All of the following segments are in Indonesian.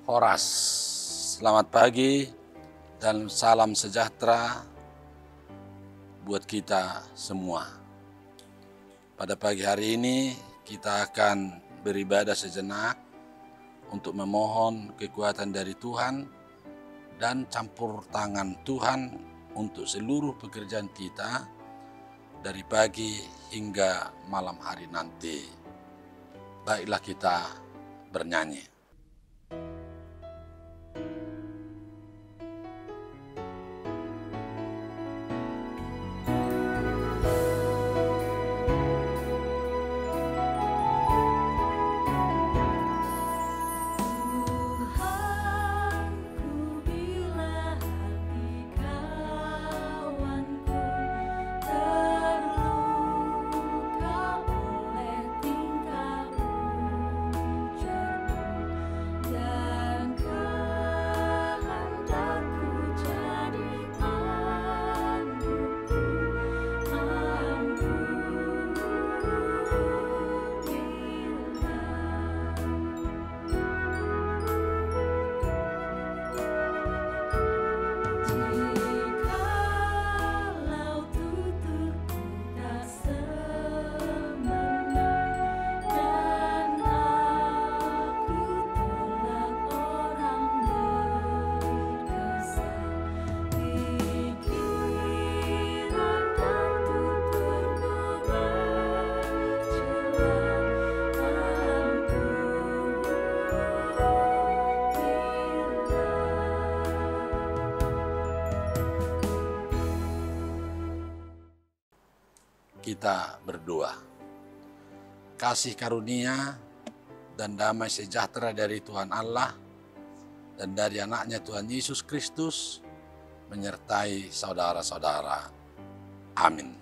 Horas, selamat pagi dan salam sejahtera buat kita semua. Pada pagi hari ini kita akan beribadah sejenak untuk memohon kekuatan dari Tuhan dan campur tangan Tuhan untuk seluruh pekerjaan kita dari pagi hingga malam hari nanti. Baiklah kita bernyanyi. Kita berdoa. Kasih karunia dan damai sejahtera dari Tuhan Allah dan dari anaknya Tuhan Yesus Kristus menyertai saudara-saudara. Amin.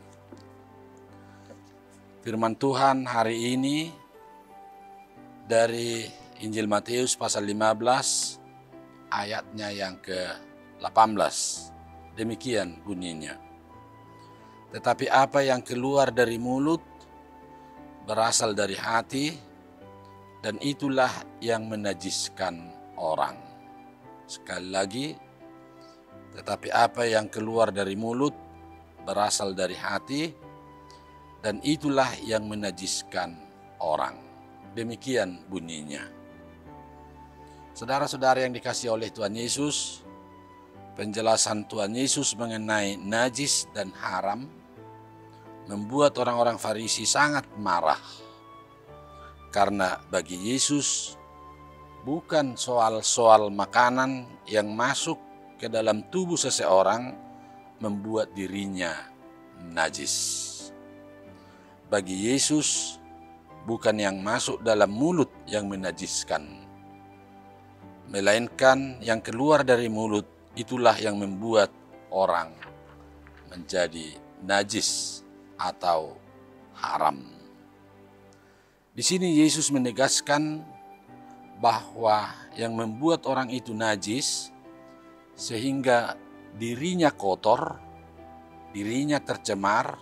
Firman Tuhan hari ini dari Injil Matius pasal 15 ayatnya yang ke-18. Demikian bunyinya. Tetapi apa yang keluar dari mulut berasal dari hati, dan itulah yang menajiskan orang. Sekali lagi, tetapi apa yang keluar dari mulut berasal dari hati, dan itulah yang menajiskan orang. Demikian bunyinya. Saudara-saudara yang dikasihi oleh Tuhan Yesus, penjelasan Tuhan Yesus mengenai najis dan haram membuat orang-orang Farisi sangat marah. Karena bagi Yesus bukan soal makanan yang masuk ke dalam tubuh seseorang membuat dirinya najis. Bagi Yesus bukan yang masuk dalam mulut yang menajiskan, melainkan yang keluar dari mulut itulah yang membuat orang menjadi najis atau haram. Di sini Yesus menegaskan bahwa yang membuat orang itu najis sehingga dirinya kotor, dirinya tercemar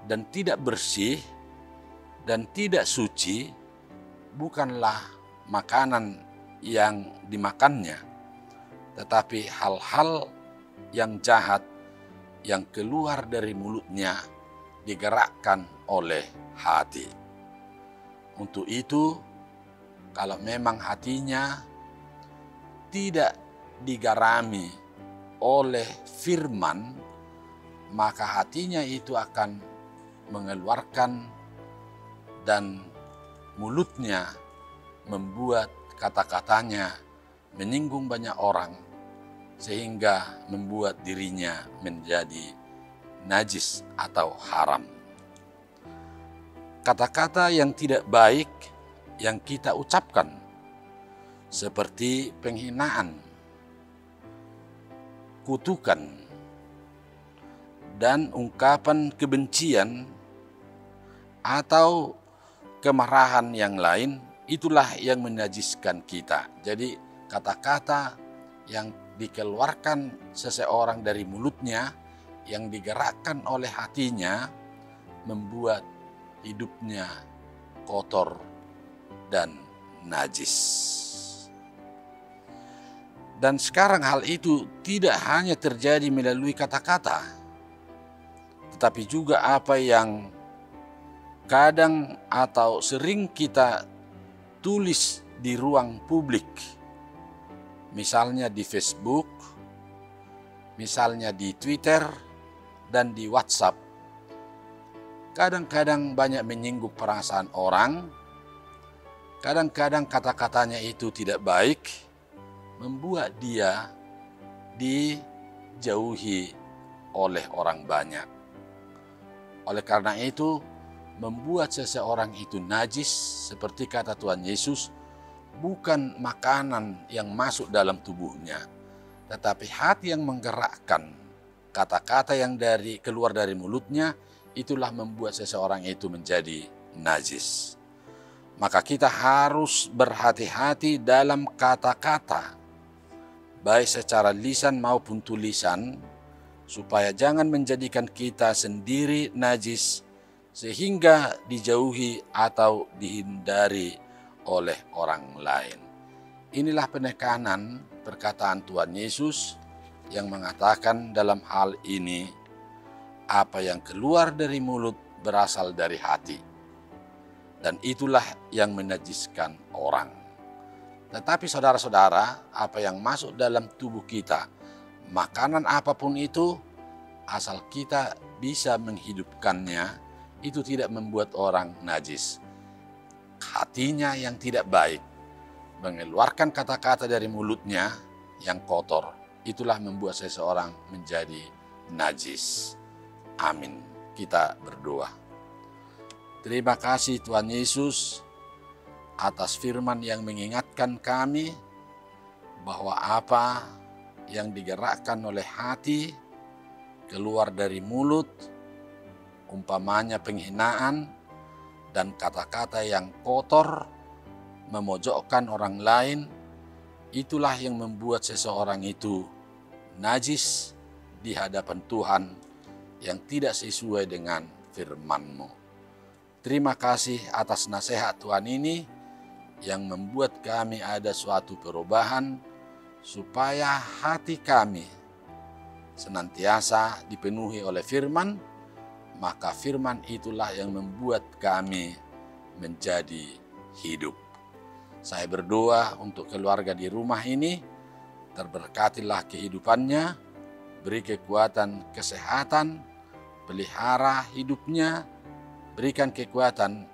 dan tidak bersih dan tidak suci bukanlah makanan yang dimakannya, tetapi hal-hal yang jahat yang keluar dari mulutnya digerakkan oleh hati. Untuk itu, kalau memang hatinya tidak digarami oleh firman, maka hatinya itu akan mengeluarkan dan mulutnya membuat kata-katanya menyinggung banyak orang, sehingga membuat dirinya menjadi najis atau haram. Kata-kata yang tidak baik yang kita ucapkan, seperti penghinaan, kutukan, dan ungkapan kebencian atau kemarahan yang lain, itulah yang menajiskan kita. Jadi kata-kata yang dikeluarkan seseorang dari mulutnya, yang digerakkan oleh hatinya, membuat hidupnya kotor dan najis. Dan sekarang hal itu tidak hanya terjadi melalui kata-kata, tetapi juga apa yang kadang atau sering kita tulis di ruang publik. Misalnya di Facebook, misalnya di Twitter, dan di WhatsApp. Kadang-kadang banyak menyinggung perasaan orang, kadang-kadang kata-katanya itu tidak baik, membuat dia dijauhi oleh orang banyak. Oleh karena itu, membuat seseorang itu najis, seperti kata Tuhan Yesus, bukan makanan yang masuk dalam tubuhnya, tetapi hati yang menggerakkan kata-kata yang keluar dari mulutnya, itulah membuat seseorang itu menjadi najis. Maka kita harus berhati-hati dalam kata-kata, baik secara lisan maupun tulisan, supaya jangan menjadikan kita sendiri najis, sehingga dijauhi atau dihindari oleh orang lain. Inilah penekanan perkataan Tuhan Yesus yang mengatakan dalam hal ini, apa yang keluar dari mulut berasal dari hati, dan itulah yang menajiskan orang. Tetapi saudara-saudara, apa yang masuk dalam tubuh kita, makanan apapun itu, asal kita bisa menghidupkannya, itu tidak membuat orang najis. Hatinya yang tidak baik, mengeluarkan kata-kata dari mulutnya yang kotor, itulah membuat seseorang menjadi najis. Amin. Kita berdoa. Terima kasih Tuhan Yesus atas firman yang mengingatkan kami bahwa apa yang digerakkan oleh hati keluar dari mulut, umpamanya penghinaan dan kata-kata yang kotor, memojokkan orang lain, itulah yang membuat seseorang itu najis di hadapan Tuhan yang tidak sesuai dengan firman-Mu. Terima kasih atas nasihat Tuhan ini yang membuat kami ada suatu perubahan supaya hati kami senantiasa dipenuhi oleh firman, maka firman itulah yang membuat kami menjadi hidup. Saya berdoa untuk keluarga di rumah ini, terberkatilah kehidupannya, beri kekuatan kesehatan, pelihara hidupnya, berikan kekuatan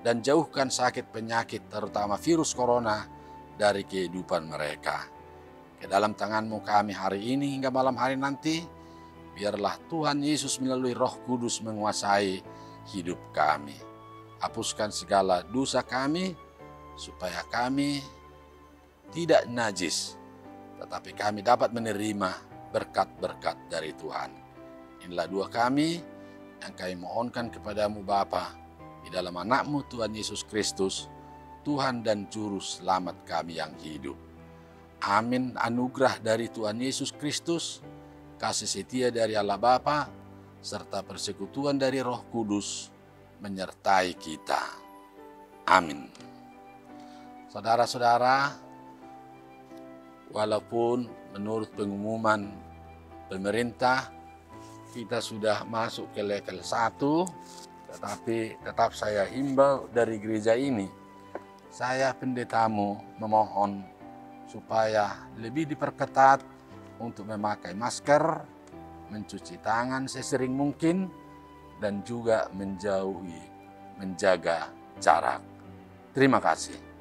dan jauhkan sakit penyakit terutama virus corona dari kehidupan mereka. Ke dalam tangan-Mu kami hari ini hingga malam hari nanti, biarlah Tuhan Yesus melalui Roh Kudus menguasai hidup kami. Hapuskan segala dosa kami, supaya kami tidak najis, tetapi kami dapat menerima berkat-berkat dari Tuhan. Inilah doa kami yang kami mohonkan kepadamu Bapa, di dalam anak-Mu Tuhan Yesus Kristus, Tuhan dan Juru Selamat kami yang hidup. Amin. Anugerah dari Tuhan Yesus Kristus, kasih setia dari Allah Bapa, serta persekutuan dari Roh Kudus menyertai kita. Amin. Saudara-saudara, walaupun menurut pengumuman pemerintah kita sudah masuk ke level 1, tetapi tetap saya himbau dari gereja ini, saya pendetamu memohon supaya lebih diperketat untuk memakai masker, mencuci tangan sesering mungkin, dan juga menjauhi, menjaga jarak. Terima kasih.